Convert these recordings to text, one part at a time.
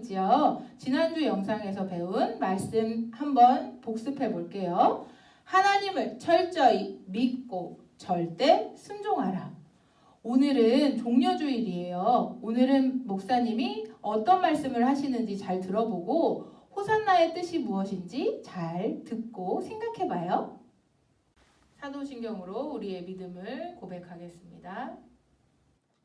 있지요. 지난주 영상에서 배운 말씀 한번 복습해 볼게요. 하나님을 철저히 믿고 절대 순종하라. 오늘은 종려주일이에요. 오늘은 목사님이 어떤 말씀을 하시는지 잘 들어보고 호산나의 뜻이 무엇인지 잘 듣고 생각해 봐요. 사도신경으로 우리의 믿음을 고백하겠습니다.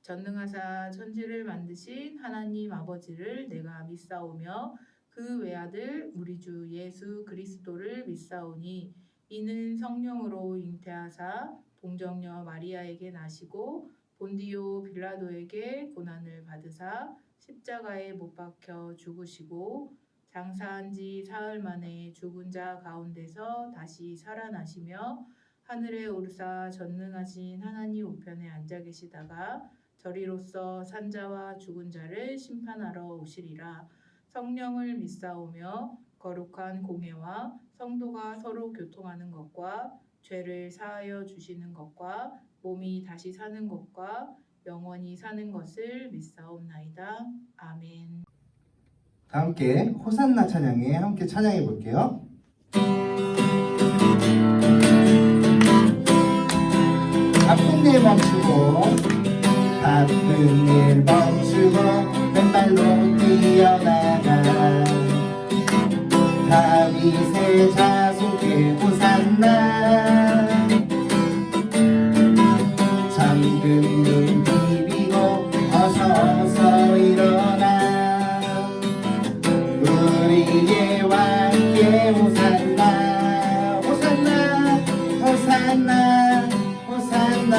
전능하사 천지를 만드신 하나님 아버지를 내가 믿사오며 그 외아들 우리 주 예수 그리스도를 믿사오니 이는 성령으로 잉태하사 동정녀 마리아에게 나시고 본디오 빌라도에게 고난을 받으사 십자가에 못 박혀 죽으시고 장사한 지 사흘 만에 죽은 자 가운데서 다시 살아나시며 하늘에 오르사 전능하신 하나님 우편에 앉아 계시다가 저리로서 산자와 죽은 자를 심판하러 오시리라. 성령을 믿사오며 거룩한 공회와 성도가 서로 교통하는 것과 죄를 사하여 주시는 것과 몸이 다시 사는 것과 영원히 사는 것을 믿사옵나이다. 아멘. 다 함께 호산나 찬양에 함께 찬양해 볼게요. 바쁜 일 멈추고 바쁜 일 멈추고 맨발로 뛰어나가 다윗의 자손께 호산나 잠든 눈 비비고 어서 일어나 우리의 왕께 호산나 호산나 호산나 호산나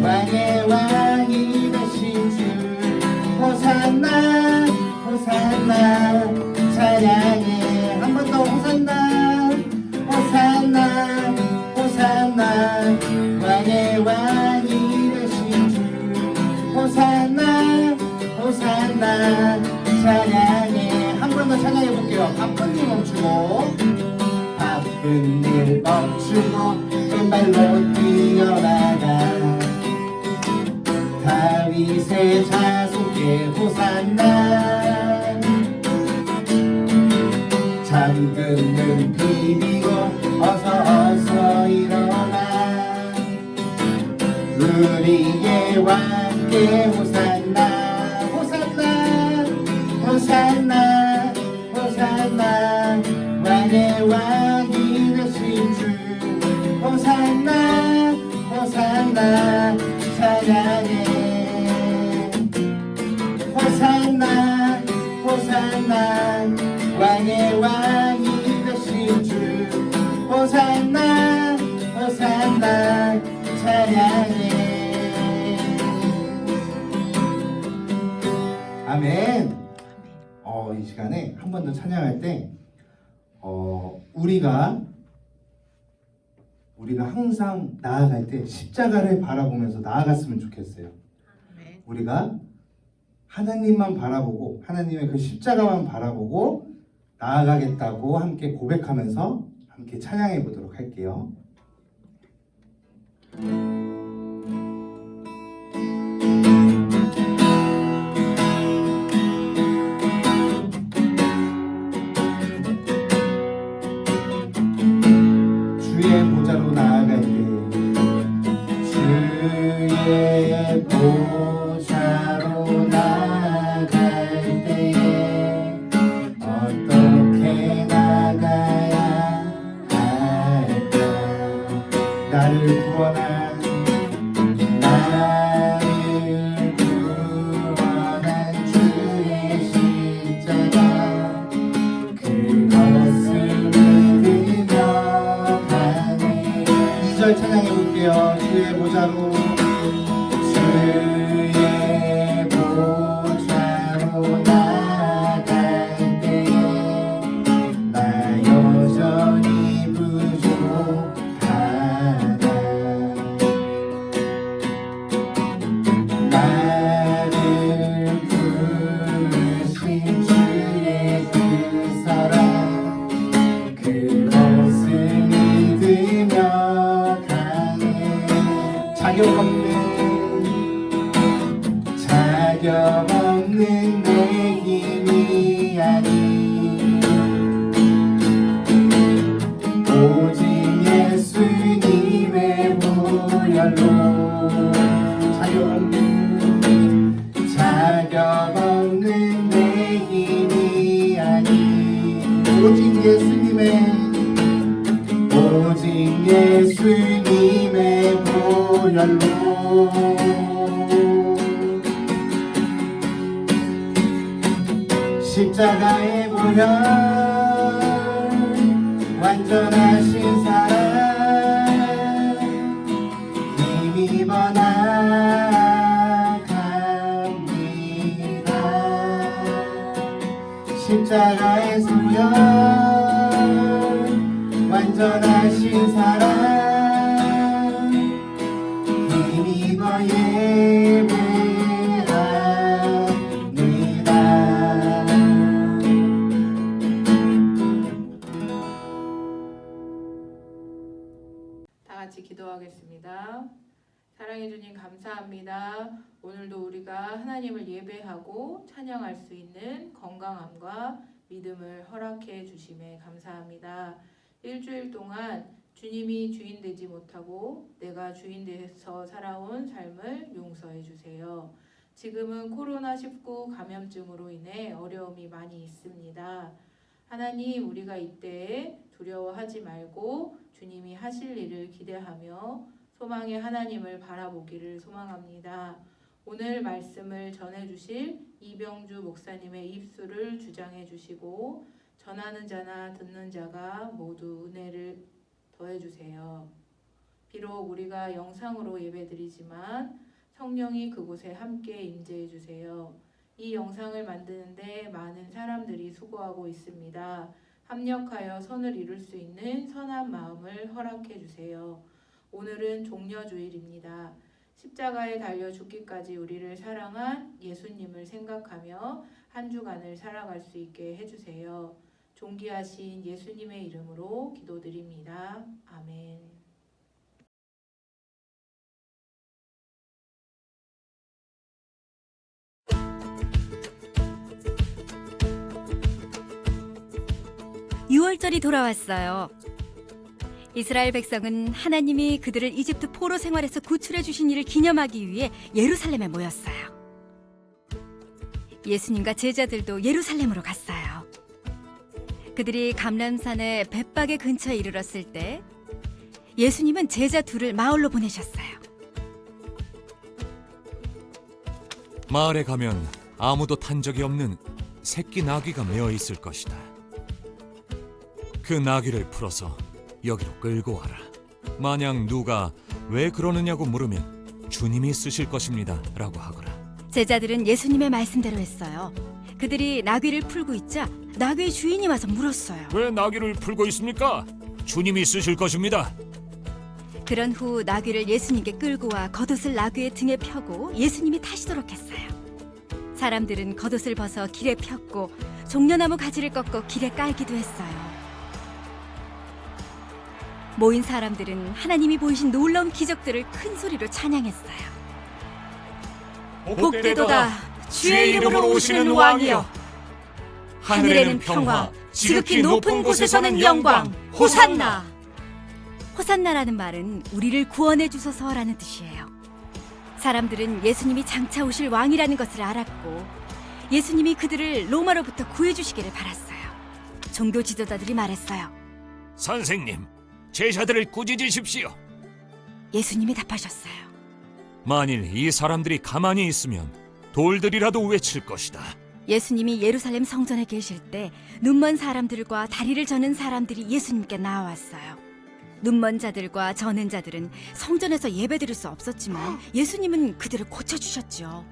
왕의 왕이 되신 주 호산나 호산나 찬양해 한 번 더 호산나 호산나 호산나 왕의 왕이 되신 주 호산나 호산나 찬양해 한 번 더 찬양해 볼게요. 바쁜 일 멈추고 바쁜 일 멈추고 왼발로 뛰어나가 다윗의 자손께 호산나 잠든 눈 비비고 어서 일어나 우리의 왕께 호산나 호산나 호산나 호산나 왕의 왕이 되신 주 호산나 호산나 찬양해 호산나 호산나 왕의 왕이 되신 주 호산나 호산나 찬양해 아멘. 이 시간에 한 번 더 찬양할 때 우리가 항상 나아갈 때 십자가를 바라보면서 나아갔으면 좋겠어요. 우리가 하나님만 바라보고 하나님의 그 십자가만 바라보고 나아가겠다고 함께 고백하면서 함께 찬양해 보도록 할게요. 주의 보좌로 나아갈 때 주의 보좌로 나아갈 때에 어떻게 나가야 할까 나를 구원한 주의 십자가 그것을 믿으며 가네 2절 찬양해 볼게요. 주의 보좌로 주의 보좌로 나아갈 때에 나 여전히 부족하다 나를 부르신 주의 그 사랑 그것을 믿으며 가네 자격 없는 내 힘이 보혈로 자격 없는 내 힘이 아닌 오직 예수님의 보혈로 십자가의 보혈 완전하신 사랑 힘입어 나갑니다. 십자가의 보혈 완전하신 사랑 힘입어 예배합니다. 다 같이 기도하겠습니다. 사랑해 주님 감사합니다. 오늘도 우리가 하나님을 예배하고 찬양할 수 있는 건강함과 믿음을 허락해 주심에 감사합니다. 일주일 동안 주님이 주인 되지 못하고 내가 주인 돼서 살아온 삶을 용서해 주세요. 지금은 코로나19 감염증으로 인해 어려움이 많이 있습니다. 하나님, 우리가 이때에 두려워하지 말고 주님이 하실 일을 기대하며 소망의 하나님을 바라보기를 소망합니다. 오늘 말씀을 전해주실 이병주 목사님의 입술을 주장해 주시고 전하는 자나 듣는 자가 모두 은혜를 더해주세요. 비록 우리가 영상으로 예배드리지만 성령이 그곳에 함께 임재해 주세요. 이 영상을 만드는데 많은 사람들이 수고하고 있습니다. 합력하여 선을 이룰 수 있는 선한 마음을 허락해 주세요. 오늘은 종려주일입니다. 십자가에 달려 죽기까지 우리를 사랑한 예수님을 생각하며 한 주간을 살아갈 수 있게 해주세요. 존귀하신 예수님의 이름으로 기도드립니다. 아멘. 유월절이 돌아왔어요. 이스라엘 백성은 하나님이 그들을 이집트 포로 생활에서 구출해 주신 일을 기념하기 위해 예루살렘에 모였어요. 예수님과 제자들도 예루살렘으로 갔어요. 그들이 감람산의 벳박의 근처에 이르렀을 때 예수님은 제자 둘을 마을로 보내셨어요. 마을에 가면 아무도 탄 적이 없는 새끼 나귀가 메어 있을 것이다. 그 나귀를 풀어서 여기로 끌고 와라. 만약 누가 왜 그러느냐고 물으면 주님이 쓰실 것입니다 라고 하거라. 제자들은 예수님의 말씀대로 했어요. 그들이 나귀를 풀고 있자 나귀의 주인이 와서 물었어요. 왜 나귀를 풀고 있습니까? 주님이 쓰실 것입니다. 그런 후 나귀를 예수님께 끌고 와 겉옷을 나귀의 등에 펴고 예수님이 타시도록 했어요. 사람들은 겉옷을 벗어 길에 폈고 종려나무 가지를 꺾어 길에 깔기도 했어요. 모인 사람들은 하나님이 보이신 놀라운 기적들을 큰 소리로 찬양했어요. 복되도다 주의 이름으로 오시는 왕이여, 하늘에는 평화, 지극히 높은 곳에서는 영광, 호산나. 호산나라는 말은 우리를 구원해 주소서라는 뜻이에요. 사람들은 예수님이 장차 오실 왕이라는 것을 알았고 예수님이 그들을 로마로부터 구해 주시기를 바랐어요. 종교 지도자들이 말했어요. 선생님, 제자들을 꾸짖으십시오. 예수님이 답하셨어요. 만일 이 사람들이 가만히 있으면 돌들이라도 외칠 것이다. 예수님이 예루살렘 성전에 계실 때 눈먼 사람들과 다리를 저는 사람들이 예수님께 나와왔어요. 눈먼 자들과 저는 자들은 성전에서 예배드릴 수 없었지만 예수님은 그들을 고쳐주셨죠.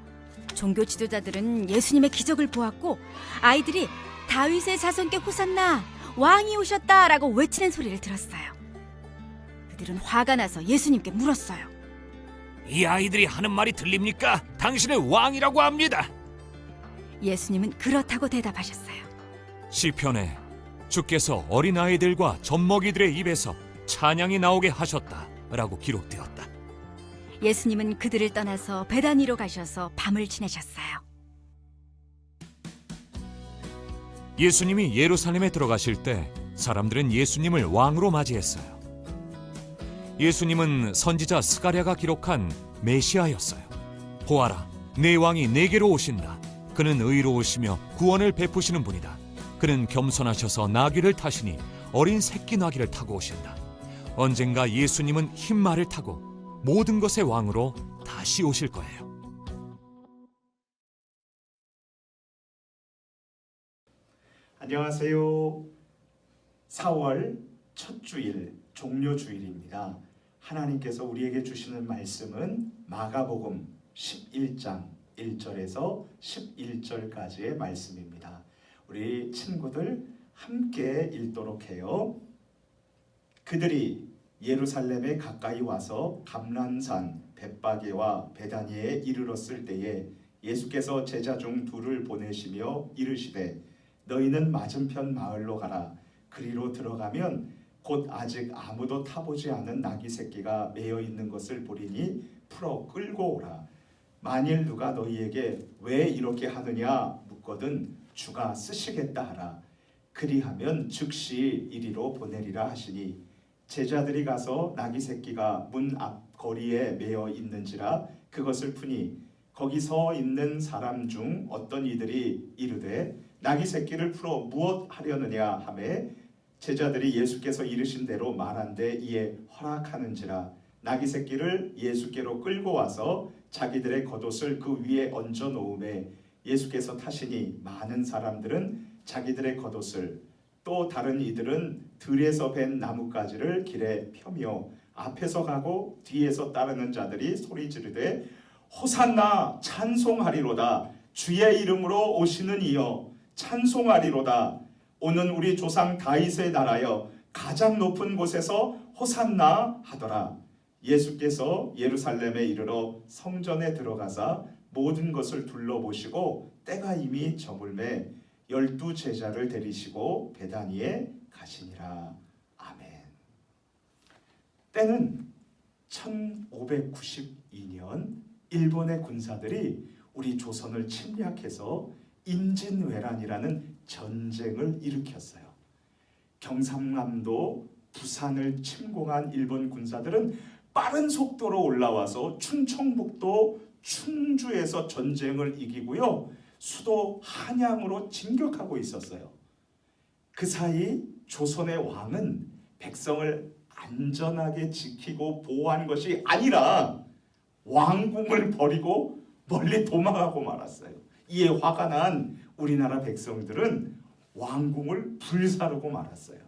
종교 지도자들은 예수님의 기적을 보았고 아이들이 다윗의 자손께 호산나, 왕이 오셨다라고 외치는 소리를 들었어요. 그들은 화가 나서 예수님께 물었어요. 이 아이들이 하는 말이 들립니까? 당신의 왕이라고 합니다. 예수님은 그렇다고 대답하셨어요. 시편에 주께서 어린아이들과 젖먹이들의 입에서 찬양이 나오게 하셨다라고 기록되었다. 예수님은 그들을 떠나서 베다니로 가셔서 밤을 지내셨어요. 예수님이 예루살렘에 들어가실 때 사람들은 예수님을 왕으로 맞이했어요. 예수님은 선지자 스가랴가 기록한 메시아였어요. 보아라, 내 왕이 내게로 오신다. 그는 의로우시며 구원을 베푸시는 분이다. 그는 겸손하셔서 나귀를 타시니 어린 새끼 나귀를 타고 오신다. 언젠가 예수님은 흰 말을 타고 모든 것의 왕으로 다시 오실 거예요. 안녕하세요. 4월 첫 주일 종료주일입니다. 하나님께서 우리에게 주시는 말씀은 마가복음 11장 1절에서 11절까지의 말씀입니다. 우리 친구들 함께 읽도록 해요. 그들이 예루살렘에 가까이 와서 감람산 벳바게와 베다니에 이르렀을 때에 예수께서 제자 중 둘을 보내시며 이르시되 너희는 맞은편 마을로 가라. 그리로 들어가면 곧 아직 아무도 타보지 않은 나귀 새끼가 매여 있는 것을 보리니 풀어 끌고 오라. 만일 누가 너희에게 왜 이렇게 하느냐 묻거든 주가 쓰시겠다 하라. 그리하면 즉시 이리로 보내리라 하시니 제자들이 가서 나귀 새끼가 문 앞 거리에 매여 있는지라 그것을 푸니 거기 서 있는 사람 중 어떤 이들이 이르되 나귀 새끼를 풀어 무엇 하려느냐 하매 제자들이 예수께서 이르신 대로 말한데 이에 허락하는지라. 나귀 새끼를 예수께로 끌고 와서 자기들의 겉옷을 그 위에 얹어 놓음에 예수께서 타시니 많은 사람들은 자기들의 겉옷을 또 다른 이들은 들에서 벤 나뭇가지를 길에 펴며 앞에서 가고 뒤에서 따르는 자들이 소리 지르되 호산나 찬송하리로다. 주의 이름으로 오시는 이여 찬송하리로다. 오는 우리 조상 다윗의 나라여 가장 높은 곳에서 호산나 하더라. 예수께서 예루살렘에 이르러 성전에 들어가사 모든 것을 둘러보시고 때가 이미 저물매 12 제자를 데리시고 베다니에 가시니라. 아멘. 때는 1592년 일본의 군사들이 우리 조선을 침략해서 임진왜란이라는 전쟁을 일으켰어요. 경상남도 부산을 침공한 일본 군사들은 빠른 속도로 올라와서 충청북도 충주에서 전쟁을 이기고요. 수도 한양으로 진격하고 있었어요. 그 사이 조선의 왕은 백성을 안전하게 지키고 보호한 것이 아니라 왕궁을 버리고 멀리 도망하고 말았어요. 이에 화가 난 우리나라 백성들은 왕궁을 불사르고 말았어요.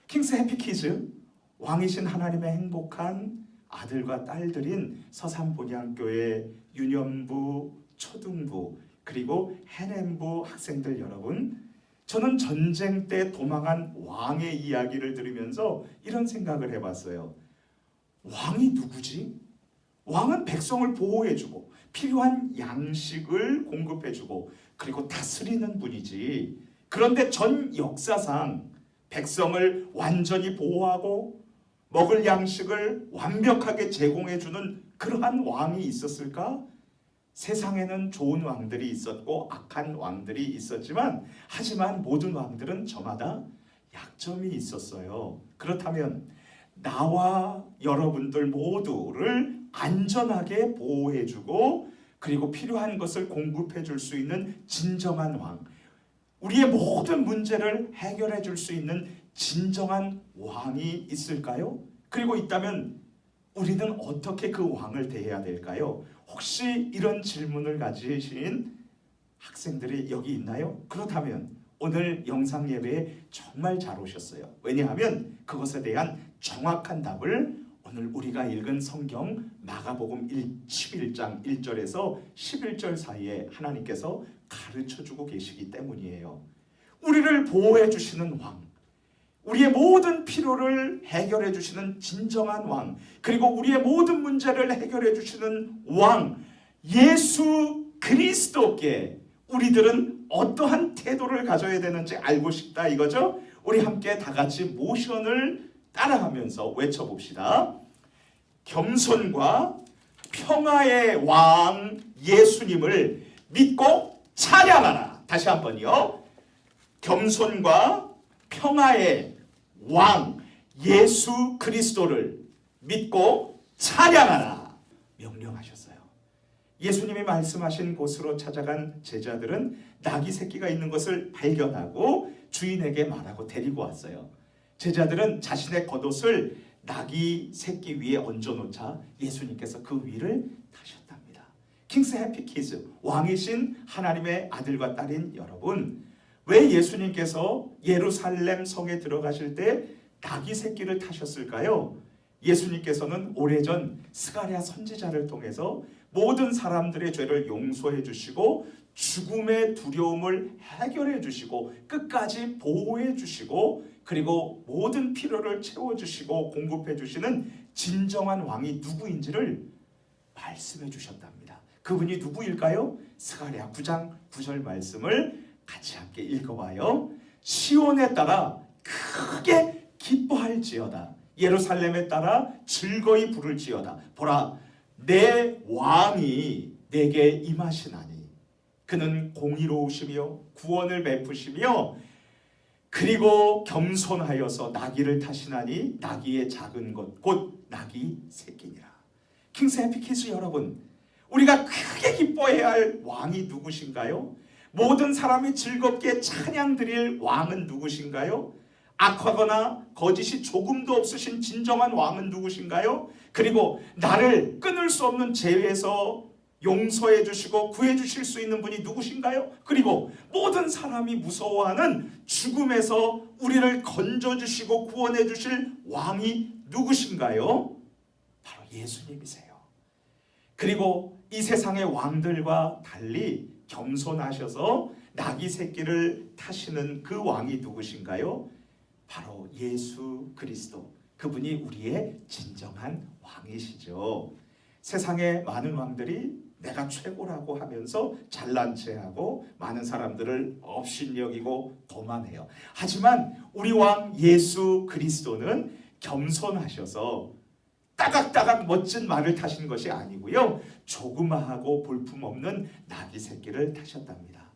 킹스 해피 키즈, 왕이신 하나님의 행복한 아들과 딸들인 서산본향교회 유년부, 초등부 그리고 해냄부 학생들 여러분, 저는 전쟁 때 도망한 왕의 이야기를 들으면서 이런 생각을 해봤어요. 왕이 누구지? 왕은 백성을 보호해주고 필요한 양식을 공급해주고 그리고 다스리는 분이지. 그런데 전 역사상 백성을 완전히 보호하고 먹을 양식을 완벽하게 제공해주는 그러한 왕이 있었을까? 세상에는 좋은 왕들이 있었고 악한 왕들이 있었지만 하지만 모든 왕들은 저마다 약점이 있었어요. 그렇다면 나와 여러분들 모두를 안전하게 보호해주고 그리고 필요한 것을 공급해줄 수 있는 진정한 왕, 우리의 모든 문제를 해결해 줄 수 있는 진정한 왕이 있을까요? 그리고 있다면 우리는 어떻게 그 왕을 대해야 될까요? 혹시 이런 질문을 가지신 학생들이 여기 있나요? 그렇다면 오늘 영상 예배에 정말 잘 오셨어요. 왜냐하면 그것에 대한 정확한 답을 오늘 우리가 읽은 성경 마가복음 11장 1절에서 11절 사이에 하나님께서 가르쳐주고 계시기 때문이에요. 우리를 보호해 주시는 왕, 우리의 모든 필요를 해결해 주시는 진정한 왕, 그리고 우리의 모든 문제를 해결해 주시는 왕 예수 그리스도께 우리들은 어떠한 태도를 가져야 되는지 알고 싶다 이거죠? 우리 함께 다 같이 모션을 따라하면서 외쳐봅시다. 겸손과 평화의 왕 예수님을 믿고 찬양하라. 다시 한번요. 겸손과 평화의 왕 예수 그리스도를 믿고 찬양하라 명령하셨어요. 예수님이 말씀하신 곳으로 찾아간 제자들은 낙이 새끼가 있는 것을 발견하고 주인에게 말하고 데리고 왔어요. 제자들은 자신의 겉옷을 낙이 새끼 위에 얹어놓자 예수님께서 그 위를 타셨답니다. 킹스 해피 키즈, 왕이신 하나님의 아들과 딸인 여러분, 왜 예수님께서 예루살렘 성에 들어가실 때 낙이 새끼를 타셨을까요? 예수님께서는 오래전 스가랴 선지자를 통해서 모든 사람들의 죄를 용서해 주시고 죽음의 두려움을 해결해 주시고 끝까지 보호해 주시고 그리고 모든 필요를 채워주시고 공급해 주시는 진정한 왕이 누구인지를 말씀해 주셨답니다. 그분이 누구일까요? 스가랴 9장 9절 말씀을 같이 함께 읽어봐요. 시온에 따라 크게 기뻐할지어다. 예루살렘에 따라 즐거이 부를지어다. 보라, 내 왕이 내게 임하시나니 그는 공의로우시며 구원을 베푸시며 그리고 겸손하여서 나귀를 타시나니 나귀의 작은 것 곧 나귀 새끼니라. 킹스 해피키즈 여러분, 우리가 크게 기뻐해야 할 왕이 누구신가요? 모든 사람이 즐겁게 찬양 드릴 왕은 누구신가요? 악하거나 거짓이 조금도 없으신 진정한 왕은 누구신가요? 그리고 나를 끊을 수 없는 죄에서 용서해 주시고 구해 주실 수 있는 분이 누구신가요? 그리고 모든 사람이 무서워하는 죽음에서 우리를 건져 주시고 구원해 주실 왕이 누구신가요? 바로 예수님이세요. 그리고 이 세상의 왕들과 달리 겸손하셔서 나귀 새끼를 타시는 그 왕이 누구신가요? 바로 예수 그리스도. 그분이 우리의 진정한 왕이시죠. 세상의 많은 왕들이 내가 최고라고 하면서 잘난 체하고 많은 사람들을 업신여기고 거만해요. 하지만 우리 왕 예수 그리스도는 겸손하셔서 따각따각 멋진 말을 타신 것이 아니고요, 조그마하고 볼품없는 나귀 새끼를 타셨답니다.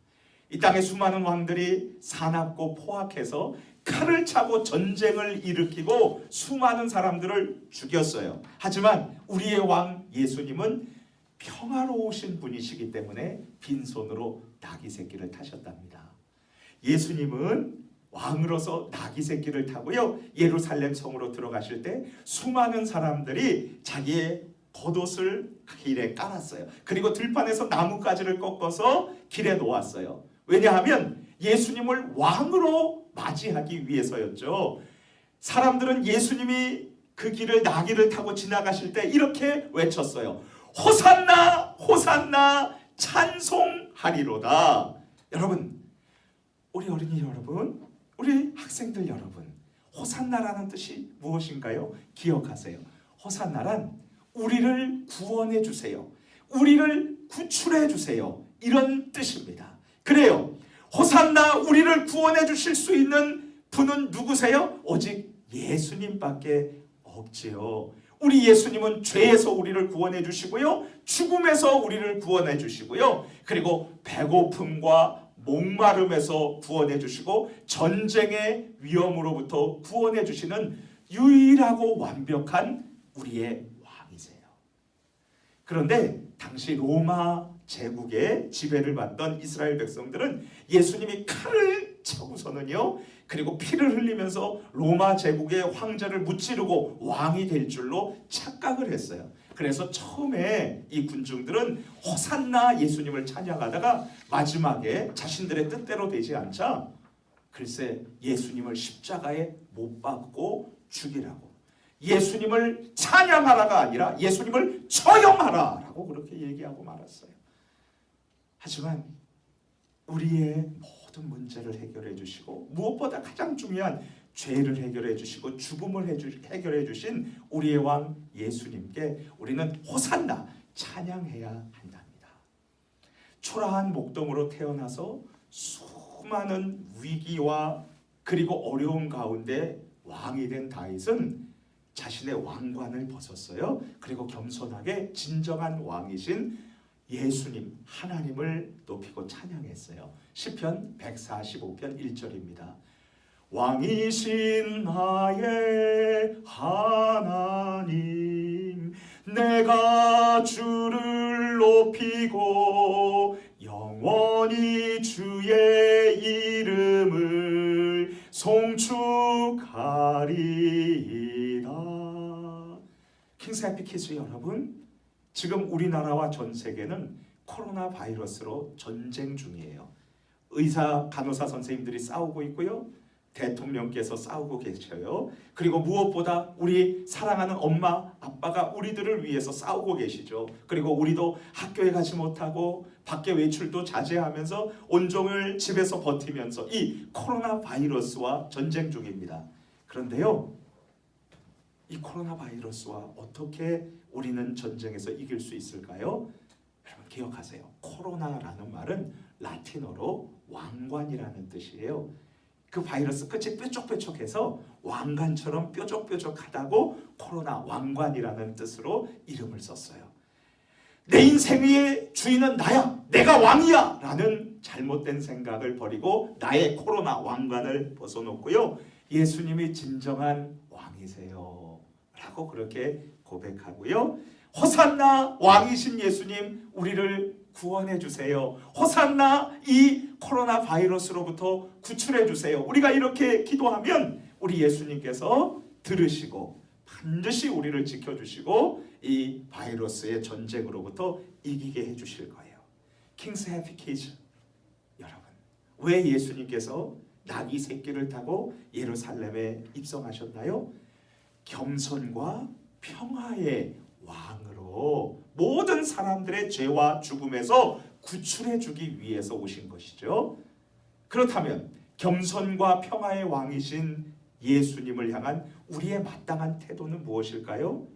이 땅의 수많은 왕들이 사납고 포악해서 칼을 차고 전쟁을 일으키고 수많은 사람들을 죽였어요. 하지만 우리의 왕 예수님은 평화로우신 분이시기 때문에 빈손으로 나귀 새끼를 타셨답니다. 예수님은 왕으로서 나귀 새끼를 타고요, 예루살렘 성으로 들어가실 때 수많은 사람들이 자기의 겉옷을 길에 깔았어요. 그리고 들판에서 나뭇가지를 꺾어서 길에 놓았어요. 왜냐하면 예수님을 왕으로 맞이하기 위해서였죠. 사람들은 예수님이 그 길을 나귀를 타고 지나가실 때 이렇게 외쳤어요. 호산나 호산나 찬송하리로다. 여러분, 우리 어린이 여러분, 우리 학생들 여러분, 호산나라는 뜻이 무엇인가요? 기억하세요. 호산나란 우리를 구원해 주세요, 우리를 구출해 주세요, 이런 뜻입니다. 그래요, 호산나 우리를 구원해 주실 수 있는 분은 누구세요? 오직 예수님밖에 없지요. 우리 예수님은 죄에서 우리를 구원해 주시고요, 죽음에서 우리를 구원해 주시고요, 그리고 배고픔과 목마름에서 구원해 주시고 전쟁의 위험으로부터 구원해 주시는 유일하고 완벽한 우리의 왕이세요. 그런데 당시 로마 제국의 지배를 받던 이스라엘 백성들은 예수님이 칼을 차고서는요, 그리고 피를 흘리면서 로마 제국의 황제를 무찌르고 왕이 될 줄로 착각을 했어요. 그래서 처음에 이 군중들은 호산나 예수님을 찬양하다가 마지막에 자신들의 뜻대로 되지 않자 글쎄 예수님을 십자가에 못 박고 죽이라고, 예수님을 찬양하라가 아니라 예수님을 처형하라라고 그렇게 얘기하고 말았어요. 하지만 우리의 모든 문제를 해결해 주시고 무엇보다 가장 중요한 죄를 해결해 주시고 죽음을 해결해 주신 우리의 왕 예수님께 우리는 호산나 찬양해야 한답니다. 초라한 목동으로 태어나서 수많은 위기와 그리고 어려움 가운데 왕이 된 다윗은 자신의 왕관을 벗었어요. 그리고 겸손하게 진정한 왕이신 예수님 하나님을 높이고 찬양했어요. 시편 145편 1절입니다. 왕이신 나의 하나님, 내가 주를 높이고 영원히 주의 이름을 송축하리이다. 킹스 해피 키즈 여러분, 지금 우리나라와 전 세계는 코로나 바이러스로 전쟁 중이에요. 의사, 간호사 선생님들이 싸우고 있고요. 대통령께서 싸우고 계셔요. 그리고 무엇보다 우리 사랑하는 엄마, 아빠가 우리들을 위해서 싸우고 계시죠. 그리고 우리도 학교에 가지 못하고 밖에 외출도 자제하면서 온종일 집에서 버티면서 이 코로나 바이러스와 전쟁 중입니다. 그런데요, 이 코로나 바이러스와 어떻게 우리는 전쟁에서 이길 수 있을까요? 여러분 기억하세요. 코로나라는 말은 라틴어로 왕관이라는 뜻이에요. 그 바이러스 끝이 뾰족뾰족해서 왕관처럼 뾰족뾰족하다고 코로나 왕관이라는 뜻으로 이름을 썼어요. 내 인생의 주인은 나야, 내가 왕이야 라는 잘못된 생각을 버리고 나의 코로나 왕관을 벗어놓고요, 예수님이 진정한 왕이세요 라고 그렇게 고백하고요, 호산나 왕이신 예수님 우리를 구원해 주세요. 호산나 이 코로나 바이러스로부터 구출해 주세요. 우리가 이렇게 기도하면 우리 예수님께서 들으시고 반드시 우리를 지켜주시고 이 바이러스의 전쟁으로부터 이기게 해주실 거예요. 킹스 해피 키즈 여러분, 왜 예수님께서 나귀 새끼를 타고 예루살렘에 입성하셨나요? 겸손과 평화의 왕으로 모든 사람들의 죄와 죽음에서 구출해 주기 위해서 오신 것이죠. 그렇다면 겸손과 평화의 왕이신 예수님을 향한 우리의 마땅한 태도는 무엇일까요?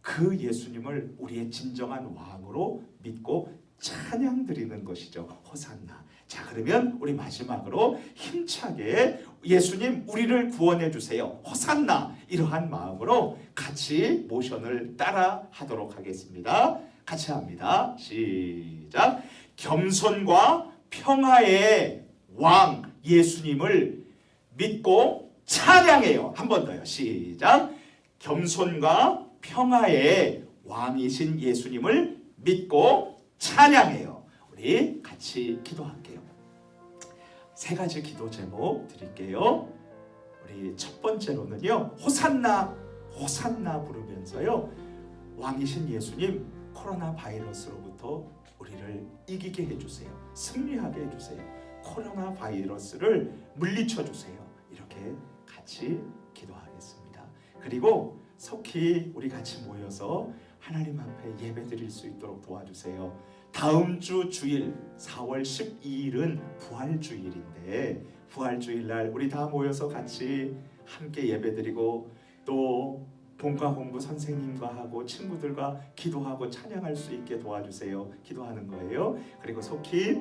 그 예수님을 우리의 진정한 왕으로 믿고 찬양 드리는 것이죠. 호산나. 자, 그러면 우리 마지막으로 힘차게 예수님 우리를 구원해 주세요. 호산나. 이러한 마음으로 같이 모션을 따라 하도록 하겠습니다. 같이 합니다. 시작. 겸손과 평화의 왕 예수님을 믿고 찬양해요. 한 번 더요. 시작. 겸손과 평화의 왕이신 예수님을 믿고 찬양해요. 우리 같이 기도할게요. 세 가지 기도 제목 드릴게요. 우리 첫 번째로는요, 호산나 호산나 부르면서요, 왕이신 예수님 코로나 바이러스로부터 우리를 이기게 해주세요. 승리하게 해주세요. 코로나 바이러스를 물리쳐 주세요. 이렇게 같이 기도하겠습니다. 그리고 속히 우리 같이 모여서 하나님 앞에 예배드릴 수 있도록 도와주세요. 다음 주 주일 4월 12일은 부활주일인데 부활주일날 우리 다 모여서 같이 함께 예배드리고 또 본과 공부 선생님과 하고 친구들과 기도하고 찬양할 수 있게 도와주세요. 기도하는 거예요. 그리고 속히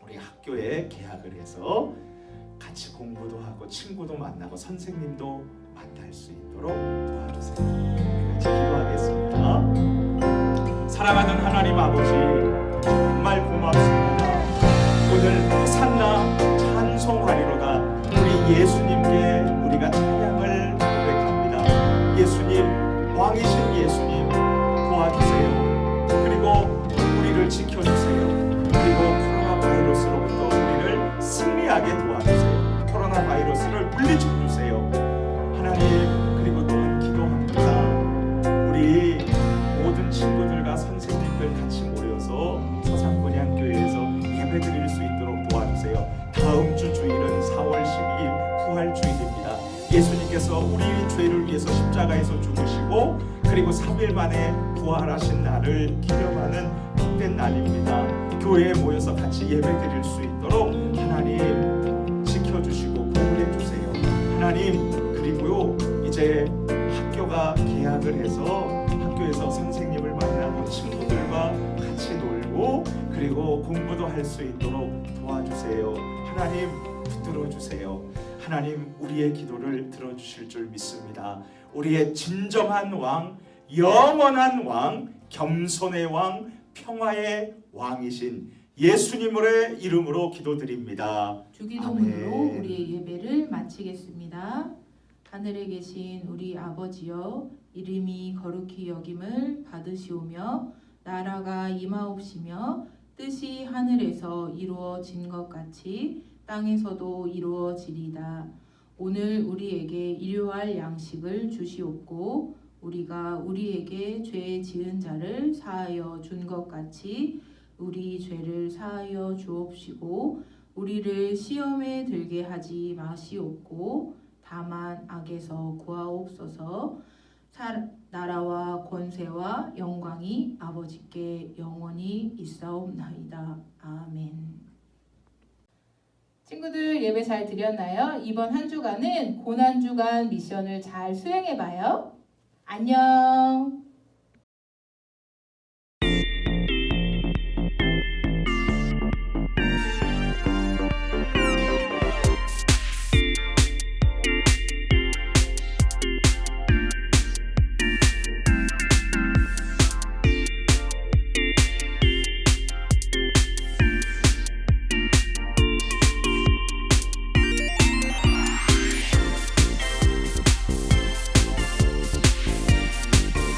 우리 학교에 개학을 해서 같이 공부도 하고 친구도 만나고 선생님도 만날 수 있도록 도와주세요. 같이 기도하겠습니다. 사랑하는 하나님 아버지, 정말 고맙습니다. 오늘 호산나 찬송하리로다. 우리 예수님께 우리가 찬양을 고백합니다. 예수님, 왕이신 예수님 도와주세요. 그리고 우리를 지켜주세요. 그리고 코로나 바이러스로부터 우리를 승리하게 도와주세요. 코로나 바이러스를 물리쳐주세요. 하나님, 그리고 또한 기도합니다. 우리 모든 친구들과 선생님들 같이 모여서 서산본향교회에서 예배드릴 수 있도록 도와주세요. 다음 주 주일은 4월 12일 부활주일입니다. 예수님께서 우리 죄를 위해서 십자가에서 죽으시고 그리고 3일 만에 부활하신 날을 기념하는 복된 날입니다. 교회에 모여서 같이 예배드릴 수 있도록 하나님 지켜주시고 보호해 주세요. 하나님, 그리고요 이제 학교가 개학을 해서 학교에서 선생님을 만나고 친구들과 같이 놀고 그리고 공부도 할 수 있도록 도와주세요. 하나님 붙들어 주세요. 하나님, 우리의 기도를 들어주실 줄 믿습니다. 우리의 진정한 왕, 영원한 왕, 겸손의 왕, 평화의 왕이신 예수님의 이름으로 기도드립니다. 주기도문으로 아멘. 우리의 예배를 마치겠습니다. 하늘에 계신 우리 아버지여, 이름이 거룩히 여김을 받으시오며 나라가 임하옵시며 뜻이 하늘에서 이루어진 것 같이 땅에서도 이루어지리다. 오늘 우리에게 일용할 양식을 주시옵고 우리가 우리에게 죄 지은 자를 사하여 준 것 같이 우리 죄를 사하여 주옵시고 우리를 시험에 들게 하지 마시옵고 다만 악에서 구하옵소서. 나라와 권세와 영광이 아버지께 영원히 있사옵나이다. 아멘. 친구들 예배 잘 드렸나요? 이번 한 주간은 고난주간 미션을 잘 수행해봐요. 안녕.